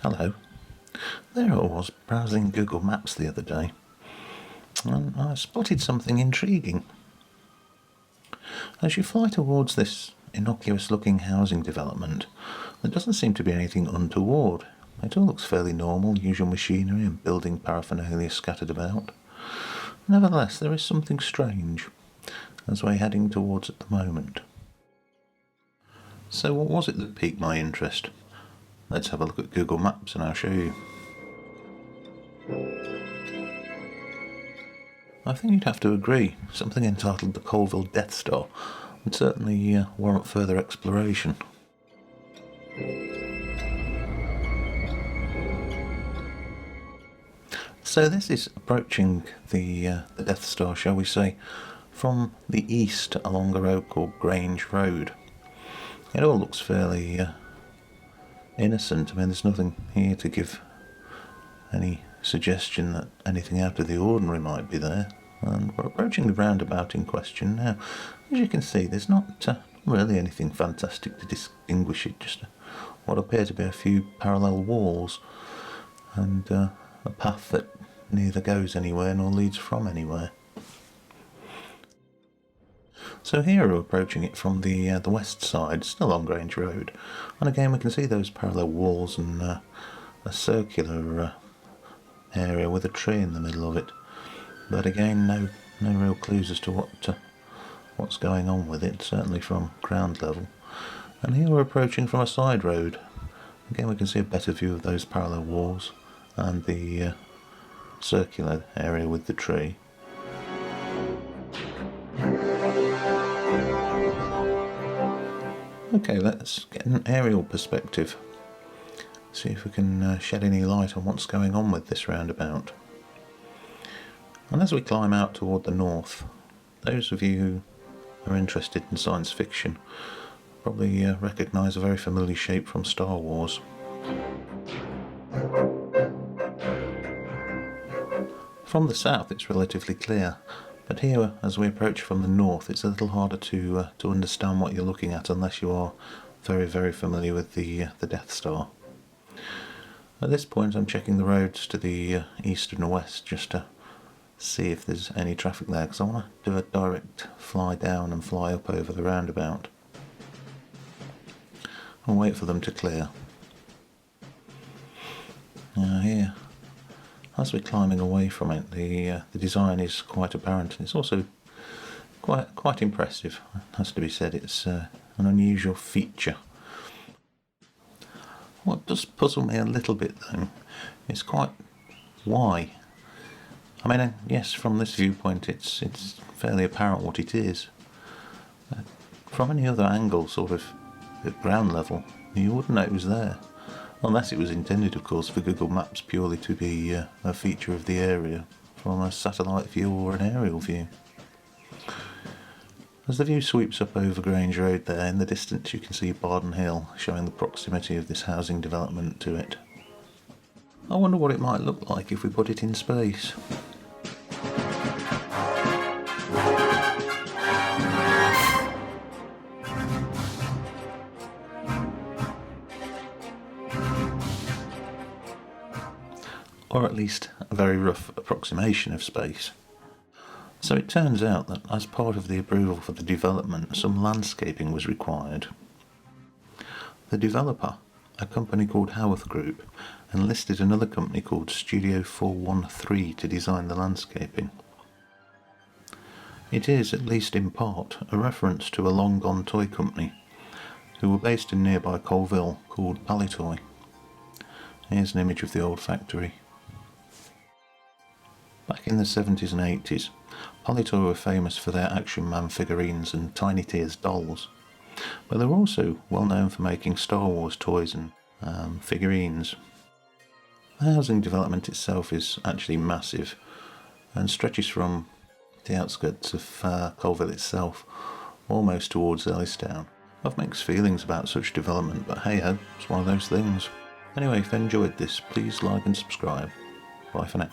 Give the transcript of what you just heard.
Hello. There I was browsing Google Maps the other day, and I spotted something intriguing. As you fly towards this innocuous-looking housing development, there doesn't seem to be anything untoward. It all looks fairly normal, usual machinery and building paraphernalia scattered about. Nevertheless, there is something strange, as we're heading towards at the moment. So what was it that piqued my interest? Let's have a look at Google Maps and I'll show you. I think you'd have to agree, something entitled the Colville Death Star would certainly warrant further exploration. So this is approaching the Death Star, shall we say, from the east along a road called Grange Road. It all looks fairly innocent. I mean, there's nothing here to give any suggestion that anything out of the ordinary might be there. And we're approaching the roundabout in question now. As you can see, there's not really anything fantastic to distinguish it, just what appear to be a few parallel walls and a path that neither goes anywhere nor leads from anywhere. So here we're approaching it from the west side, still on Grange Road, and again we can see those parallel walls and a circular area with a tree in the middle of it. But again, no real clues as to what's going on with it, certainly from ground level. And here we're approaching from a side road. Again we can see a better view of those parallel walls and the circular area with the tree. Okay, let's get an aerial perspective. See if we can shed any light on what's going on with this roundabout. And as we climb out toward the north, those of you who are interested in science fiction probably recognise a very familiar shape from Star Wars. From the south it's relatively clear, but here as we approach from the north it's a little harder to understand what you're looking at unless you are very familiar with the Death Star. At this point I'm checking the roads to the east and west just to see if there's any traffic there, because I want to do a direct fly down and fly up over the roundabout. I'll wait for them to clear. Now here, as we're climbing away from it, the design is quite apparent, and it's also quite impressive. It has to be said, it's an unusual feature. What does puzzle me a little bit though is quite why. I mean, yes, from this viewpoint it's fairly apparent what it is. From any other angle, sort of at ground level, you wouldn't know it was there. Unless it was intended, of course, for Google Maps purely to be a feature of the area from a satellite view or an aerial view. As the view sweeps up over Grange Road there, in the distance you can see Barden Hill, showing the proximity of this housing development to it. I wonder what it might look like if we put it in space. Or at least a very rough approximation of space. So it turns out that as part of the approval for the development, some landscaping was required. The developer, a company called Howarth Group, enlisted another company called Studio 413 to design the landscaping. It is, at least in part, a reference to a long-gone toy company who were based in nearby Colville called Palitoy. Here's an image of the old factory. Back in the 70s and 80s, Palitoy were famous for their Action Man figurines and Tiny Tears dolls, but they were also well known for making Star Wars toys and figurines. The housing development itself is actually massive and stretches from the outskirts of Colville itself almost towards Ellistown. I've mixed feelings about such development, but hey ho, it's one of those things. Anyway, if you enjoyed this, please like and subscribe. Bye for now.